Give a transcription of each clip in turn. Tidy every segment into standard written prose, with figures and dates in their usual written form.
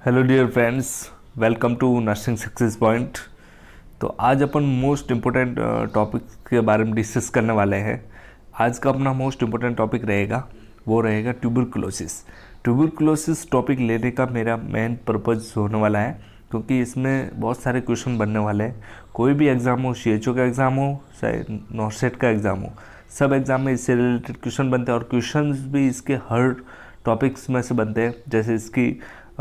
Hello dear friends, welcome to nursing success point. तो आज अपन most important topic के बारे में डिस्कस करने वाले हैं। आज का अपना मोस्ट इम्पोर्टेंट टॉपिक रहेगा, वो रहेगा ट्यूबरकुलोसिस। ट्यूबरकुलोसिस टॉपिक लेने का मेरा मेन पर्पज़ होने वाला है, क्योंकि इसमें बहुत सारे क्वेश्चन बनने वाले हैं। कोई भी एग्ज़ाम हो, CHO का एग्ज़ाम हो, चाहे नॉर्सेट का एग्ज़ाम हो, सब एग्ज़ाम में इससे रिलेटेड क्वेश्चन बनते हैं और क्वेश्चंस भी इसके हर टॉपिक्स में से बनते हैं। जैसे इसकी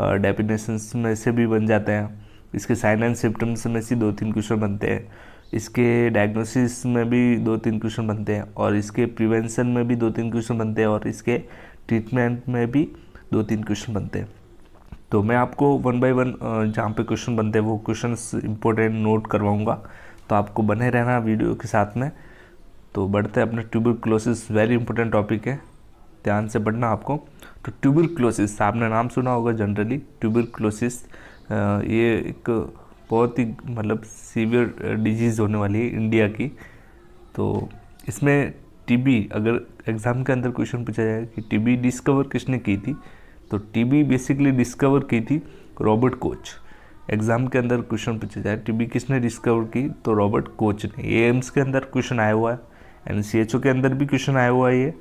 डेफिनेशंस में से भी बन जाते हैं, इसके साइन एंड सिम्टम्स में से 2-3 क्वेश्चन बनते हैं, इसके डायग्नोसिस में भी 2-3 क्वेश्चन बनते हैं, और इसके प्रिवेंशन में भी 2-3 क्वेश्चन बनते हैं, और इसके ट्रीटमेंट में भी 2-3 क्वेश्चन बनते हैं। तो मैं आपको वन बाय वन जहाँ पे क्वेश्चन बनते हैं वो क्वेश्चन इंपॉर्टेंट नोट करवाऊँगा, तो आपको बने रहना वीडियो के साथ में। तो बढ़ते हैं अपने ट्यूबरकुलोसिस, वेरी इंपॉर्टेंट टॉपिक है, ध्यान से पढ़ना आपको। तो ट्यूबरकुलोसिस आपने नाम सुना होगा जनरली। ट्यूबरकुलोसिस ये एक बहुत ही मतलब सीवियर डिजीज़ होने वाली है इंडिया की। तो इसमें टीबी, अगर एग्ज़ाम के अंदर क्वेश्चन पूछा जाए कि टीबी डिस्कवर किसने की थी, तो टीबी बेसिकली डिस्कवर की थी रॉबर्ट कोच। एग्ज़ाम के अंदर क्वेश्चन पूछा जाए टीबी किसने डिस्कवर की, तो रॉबर्ट कोच ने। एम्स के अंदर क्वेश्चन आया हुआ है, एंड CHO के अंदर भी क्वेश्चन आया हुआ है ये।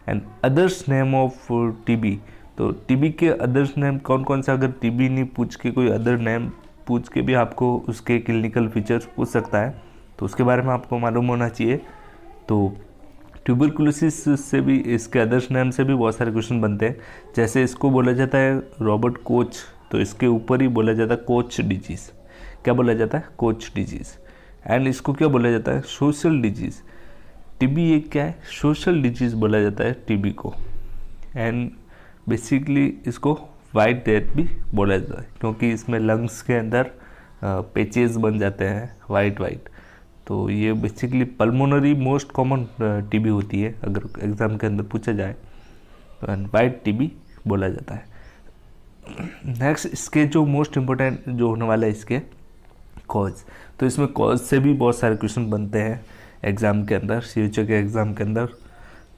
And others name of TB, तो टीबी के अदर्स नेम कौन कौन सा, अगर टीबी नहीं पूछ के कोई अदर नेम पूछ के भी आपको उसके क्लिनिकल फीचर्स पूछ सकता है, तो उसके बारे में आपको मालूम होना चाहिए। तो ट्यूबरकुलोसिस से भी, इसके अदर्स नेम से भी बहुत सारे क्वेश्चन बनते हैं। जैसे इसको बोला जाता है रॉबर्ट कोच, तो इसके ऊपर ही बोला जाता है कोच डिजीज़। क्या बोला जाता है? Coach disease. एंड इसको क्या बोला जाता है? Social disease. टीबी एक क्या है? सोशल डिजीज़ बोला जाता है टीबी को। एंड बेसिकली इसको वाइट डेथ भी बोला जाता है, क्योंकि इसमें लंग्स के अंदर पेचेस बन जाते हैं वाइट वाइट। तो ये basically pulmonary most common TB होती है, अगर एग्ज़ाम के अंदर पूछा जाए तो वाइट टीबी बोला जाता है। नेक्स्ट, इसके जो मोस्ट इम्पोर्टेंट जो होने वाला है इसके कॉज, तो इसमें कॉज से भी बहुत सारे क्वेश्चन बनते हैं एग्ज़ाम के अंदर, CHO के एग्ज़ाम के अंदर।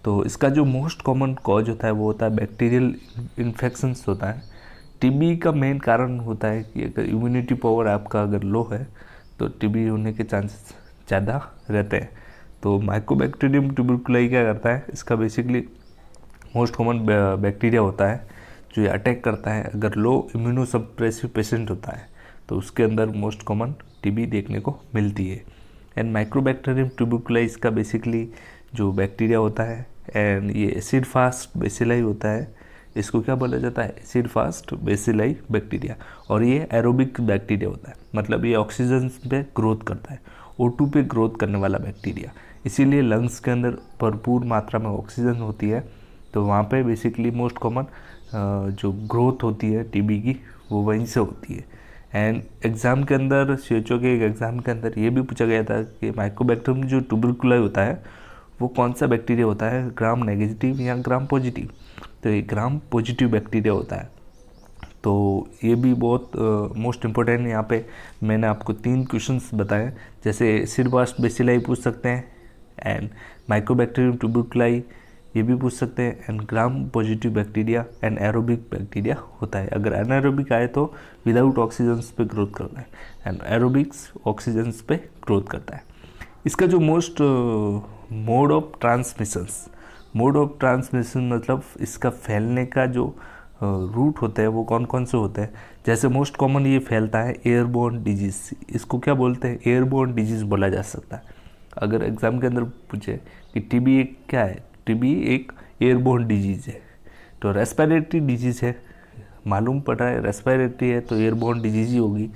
तो इसका जो मोस्ट कॉमन कॉज होता है वो होता है बैक्टीरियल इन्फेक्शंस होता है। टीबी का मेन कारण होता है कि अगर इम्यूनिटी पावर आपका अगर लो है तो टीबी होने के चांसेस ज़्यादा रहते हैं। तो माइकोबैक्टीरियम ट्यूबरकुलाई क्या करता है, इसका बेसिकली मोस्ट कॉमन बैक्टीरिया होता है जो ये अटैक करता है अगर लो इम्यूनोसप्रेसिव पेशेंट होता है, तो उसके अंदर मोस्ट कॉमन टीबी देखने को मिलती है। एंड माइक्रोबैक्टीरियम ट्यूबरकुलाई इसका बेसिकली जो बैक्टीरिया होता है, एंड ये एसिड फास्ट बेसिलाई होता है। इसको क्या बोला जाता है? Acid fast bacilli bacteria. और ये एरोबिक बैक्टीरिया होता है, मतलब ये ऑक्सीजन पे ग्रोथ करता है, O2 पे ग्रोथ करने वाला बैक्टीरिया। इसीलिए लंग्स के अंदर भरपूर मात्रा में ऑक्सीजन होती है, तो वहाँ पे बेसिकली मोस्ट कॉमन जो ग्रोथ होती है टीबी की वो वहीं से होती है। एंड एग्ज़ाम के अंदर, CHO के एक एग्ज़ाम के अंदर ये भी पूछा गया था कि माइकोबैक्टीरियम जो ट्यूबरकुलाई होता है वो कौन सा बैक्टीरिया होता है, ग्राम नेगेटिव या ग्राम पॉजिटिव? तो ये ग्राम पॉजिटिव बैक्टीरिया होता है। तो ये भी बहुत मोस्ट इम्पोर्टेंट है। यहाँ पे मैंने आपको 3 क्वेश्चंस बताए, जैसे एसिड फास्ट बेसिलाई पूछ सकते हैं, एंड माइकोबैक्टीरियम ट्यूबरकुलाई ये भी पूछ सकते हैं, and gram positive bacteria and aerobic bacteria होता है। अगर एनारोबिक आए तो विदाउट ऑक्सीजन्स पे ग्रोथ करता है, एंड एरोबिक्स ऑक्सीजन्स पे ग्रोथ करता है। इसका जो मोस्ट मोड ऑफ ट्रांसमिशन मतलब इसका फैलने का जो रूट होता है वो कौन कौन से होते हैं। जैसे मोस्ट कॉमन ये फैलता है एयरबोर्न डिजीज़। इसको क्या बोलते हैं? एयरबोर्न डिजीज़ बोला जा सकता है। अगर एग्ज़ाम के अंदर पूछे कि टीबी एक क्या है, टीबी एक एयरबोर्न डिजीज़ है, तो रेस्पिरेटरी डिजीज़ है, मालूम पड़ रहा है रेस्पिरेटरी है तो एयरबोर्न डिजीज़ ही होगी।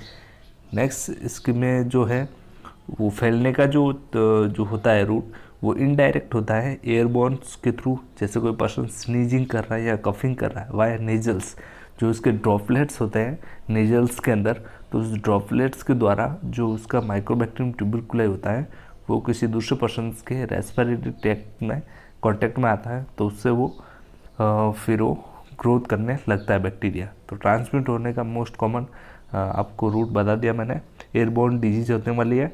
नेक्स्ट इसके में जो है वो फैलने का जो होता है रूट, वो इनडायरेक्ट होता है एयरबोर्न्स के थ्रू। जैसे कोई पर्सन स्नीजिंग कर रहा है या कफिंग कर रहा है वाया नेजल्स, जो उसके ड्रॉपलेट्स होते हैं नेजल्स के अंदर, तो उस ड्रॉपलेट्स के द्वारा जो उसका माइकोबैक्टीरियम ट्यूबरकुलाई होता है वो किसी दूसरे पर्सन के रेस्पिरेटरी ट्रैक्ट में कांटेक्ट में आता है, तो उससे वो फिर वो ग्रोथ करने लगता है बैक्टीरिया। तो ट्रांसमिट होने का मोस्ट कॉमन आपको रूट बता दिया मैंने, एयरबोर्न डिजीज होने वाली है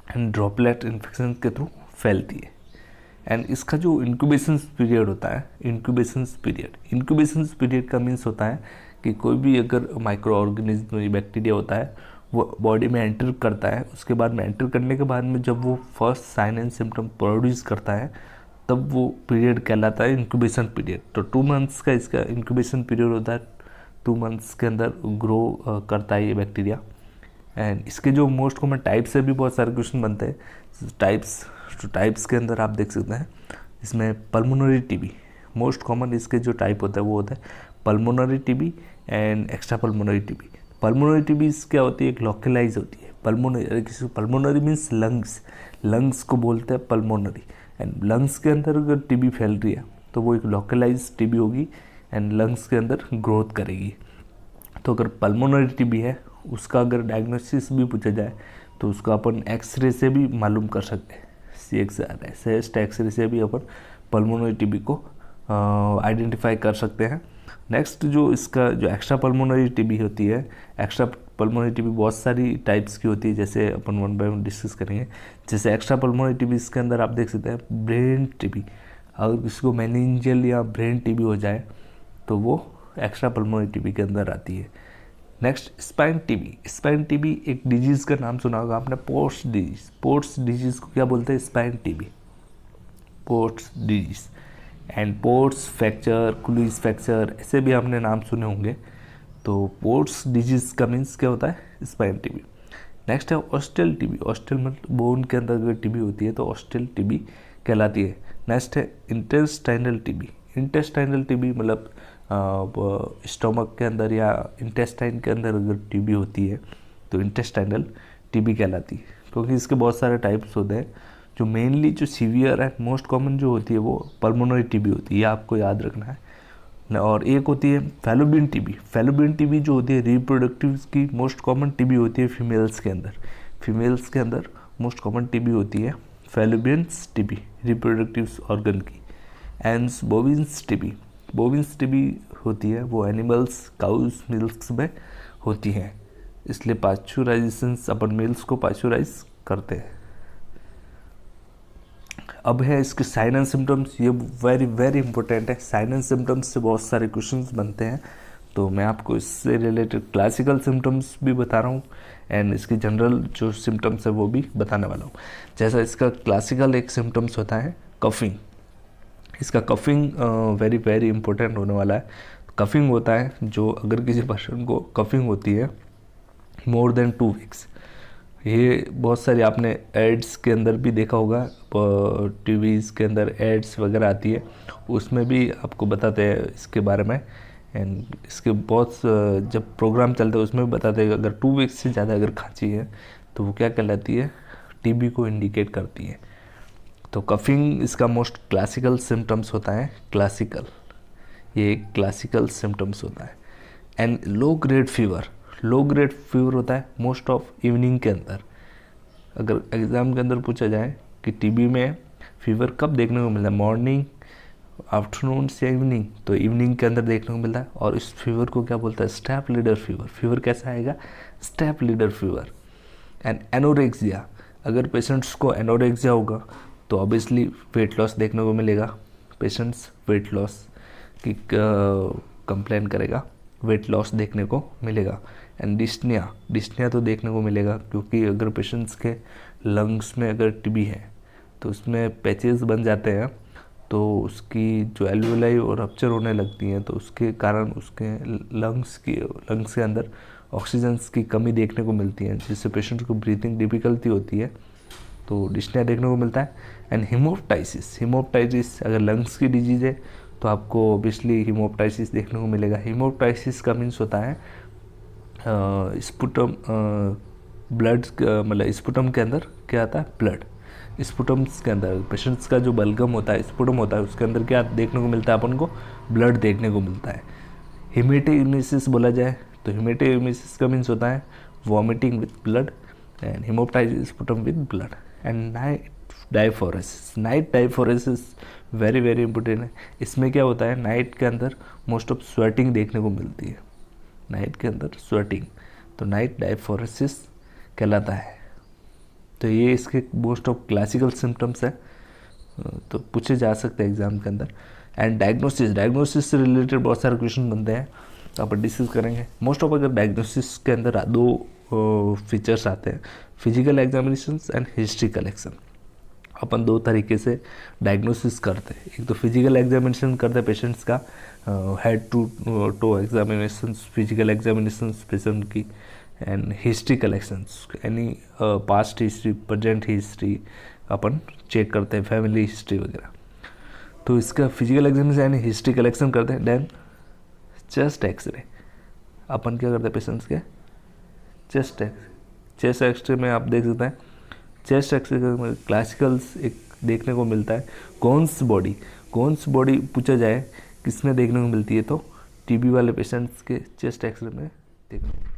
एंड ड्रॉपलेट इन्फेक्शन के थ्रू फैलती है। एंड इसका जो इंक्यूबेशन पीरियड होता है, इंक्यूबेशन पीरियड का मीन्स होता है कि कोई भी अगर माइक्रो ऑर्गेनिज्म बैक्टीरिया होता है वो बॉडी में एंटर करता है, उसके बाद में एंटर करने के बाद में जब वो first sign and symptom produce करता है तब वो पीरियड कहलाता है इंक्यूबेशन पीरियड। तो 2 मंथ्स का इसका इंक्यूबेशन पीरियड होता है। 2 मंथ्स के अंदर ग्रो करता है ये बैक्टीरिया। एंड इसके जो मोस्ट कॉमन टाइप्स से भी बहुत सारे क्वेश्चन बनते हैं। टाइप्स के अंदर आप देख सकते हैं इसमें पल्मोनरी टीबी मोस्ट कॉमन, इसके जो टाइप होता है वो होता है pulmonary TB and extra pulmonary TB. Pulmonary TB क्या होती है, एक लोकलाइज होती है। पल्मोनरी मीन्स लंग्स को बोलते हैं पल्मोनरी। एंड लंग्स के अंदर अगर टीबी फैल रही है तो वो एक लोकलाइज टीबी होगी एंड लंग्स के अंदर ग्रोथ करेगी। तो अगर पल्मोनरी टीबी है उसका अगर डायग्नोसिस भी पूछा जाए तो उसको अपन एक्सरे से भी मालूम कर सकते हैं। CXR एक्सरे से भी अपन पल्मोनरी टीबी को आइडेंटिफाई कर सकते हैं। नेक्स्ट जो इसका जो एक्स्ट्रा पल्मोनरी टीबी होती है, एक्स्ट्रा पल्मोनरी टीबी बहुत सारी टाइप्स की होती है, जैसे अपन 1 बाय 1 डिस्कस करेंगे। जैसे एक्स्ट्रा पल्मोनरी टीबी इसके अंदर आप देख सकते हैं ब्रेन टीबी। अगर किसी को मेनिंजियल या ब्रेन टीबी हो जाए तो वो एक्स्ट्रा पल्मोनरी टीबी के अंदर आती है। नेक्स्ट स्पाइन टीबी एक डिजीज़ का नाम सुना होगा आपने, पोर्ट्स डिजीज़ को क्या बोलते हैं, spine TB, ports disease. And ports fracture, Coolidge fracture, ऐसे भी आपने नाम सुने होंगे। तो पोर्ट्स डिजीज़ का मीन्स क्या होता है, स्पाइन टीबी। नेक्स्ट है ऑस्टियल टीबी। ऑस्टियल मतलब बोन के अंदर अगर टीबी होती है तो ऑस्टियल टीबी कहलाती है। नेक्स्ट है इंटेस्टाइनल टीबी। इंटेस्टाइनल टीबी मतलब स्टोमक के अंदर या इंटेस्टाइन के अंदर अगर टीबी होती है तो इंटेस्टाइनल टीबी कहलाती है, क्योंकि इसके बहुत सारे टाइप्स होते हैं। जो मेनली जो सीवियर एंड मोस्ट कॉमन जो होती है वो पल्मोनरी टीबी होती है, ये आपको याद रखना है। और एक होती है फैलोपियन टीबी। फैलोपियन टीबी जो होती है रिप्रोडक्टिव की मोस्ट कॉमन टीबी होती है फीमेल्स के अंदर मोस्ट कॉमन टीबी होती है फैलोपियंस टीबी, रिप्रोडक्टिव ऑर्गन की। एंड बोविन्स टीबी होती है वो एनिमल्स काउज मिल्क्स में होती है, इसलिए पाश्चुराइजेशन अपन मिल्क्स को पाश्चुराइज करते हैं। अब है इसके साइन एंड सिम्टम्स, ये वेरी वेरी इंपॉर्टेंट है। साइन एंड सिम्टम्स से बहुत सारे क्वेश्चंस बनते हैं, तो मैं आपको इससे रिलेटेड क्लासिकल सिम्टम्स भी बता रहा हूँ एंड इसके जनरल जो सिम्टम्स है वो भी बताने वाला हूँ। जैसा इसका क्लासिकल एक सिम्टम्स होता है कफिंग। इसका कफिंग वेरी वेरी इंपॉर्टेंट होने वाला है। कफिंग होता है जो अगर किसी पर्सन को कफिंग होती है मोर देन 2 वीक्स, ये बहुत सारी आपने एड्स के अंदर भी देखा होगा, टीवीज़ के अंदर एड्स वगैरह आती है, उसमें भी आपको बताते हैं इसके बारे में। एंड इसके बहुत जब प्रोग्राम चलते हैं उसमें भी बताते हैं कि अगर 2 वीक्स से ज़्यादा अगर खांसी है तो वो क्या कहलाती है, टीबी को इंडिकेट करती है। तो कफिंग इसका मोस्ट क्लासिकल सिम्टम्स होता है, ये एक क्लासिकल सिम्टम्स होता है। एंड लो ग्रेड फीवर होता है मोस्ट ऑफ इवनिंग के अंदर। अगर एग्ज़ाम के अंदर पूछा जाए कि टीबी में फीवर कब देखने को मिलता है, मॉर्निंग, आफ्टरनून या इवनिंग, तो इवनिंग के अंदर देखने को मिलता है। और इस फीवर को क्या बोलता है, स्टेप लीडर फीवर। फीवर कैसा आएगा, step leader fever. And anorexia, अगर पेशेंट्स को एनोरेक्सिया होगा तो ऑब्वियसली वेट लॉस देखने को मिलेगा, पेशेंट्स वेट लॉस की कंप्लेन करेगा, वेट लॉस देखने को मिलेगा। एंड डिस्निया तो देखने को मिलेगा, क्योंकि अगर पेशेंट्स के लंग्स में अगर टीबी है तो उसमें पैचेस बन जाते हैं, तो उसकी जो एल्वेलाई और रप्चर होने लगती हैं, तो उसके कारण उसके लंग्स के अंदर ऑक्सीजन की कमी देखने को मिलती है, जिससे पेशेंट को ब्रीथिंग डिफ़िकल्टी होती है, तो डिस्निया देखने को मिलता है। एंड हिमोप्टाइटिस अगर लंग्स की डिजीज़ है तो आपको ऑब्वियसली हिमोप्टाइटिस देखने को मिलेगा। हिमोप्टाइटिस का मीन्स होता है स्पुटम, ब्लड, मतलब स्पुटम के अंदर क्या आता है, ब्लड। स्पुटम्स के अंदर पेशेंट्स का जो बलगम होता है, स्पुटम होता है, उसके अंदर क्या देखने को मिलता है, अपन को ब्लड देखने को मिलता है। हेमेटोइमेसिस बोला जाए तो हेमेटोइमेसिस का मीन्स होता है vomiting with blood, and haemoptysis sputum with blood. And night diaphoresis very very important है। इसमें क्या होता है, नाइट के अंदर मोस्ट ऑफ स्वेटिंग देखने को मिलती है, नाइट के अंदर स्वेटिंग, तो नाइट डायफोरेसिस कहलाता है। तो ये इसके मोस्ट ऑफ क्लासिकल सिम्टम्स है, तो पूछे जा सकते हैं एग्जाम के अंदर। एंड डायग्नोसिस से रिलेटेड बहुत सारे क्वेश्चन बनते हैं। अपन डिस्कस करेंगे। मोस्ट ऑफ अगर डायग्नोसिस के अंदर दो फीचर्स आते हैं, physical examination and history collection. अपन दो तरीके से डायग्नोसिस करते हैं, एक तो फिजिकल एग्जामिनेशन करते हैं पेशेंट्स का, head to toe examination, physical examination patient की, एंड हिस्ट्री कलेक्शंस, यानी पास्ट हिस्ट्री, प्रेजेंट हिस्ट्री अपन चेक करते हैं, फैमिली हिस्ट्री वगैरह। तो इसका फिजिकल एग्जामिनेशन यानी हिस्ट्री कलेक्शन करते हैं। देन चेस्ट एक्सरे, अपन क्या करते हैं पेशेंट्स के चेस्ट एक्सरे में आप देख सकते हैं, चेस्ट एक्सरे में क्लासिकल्स एक देखने को मिलता है। गोन्स बॉडी पूछा जाए किसमें देखने को मिलती है, तो टीबी वाले पेशेंट्स के चेस्ट एक्सरे में देखने को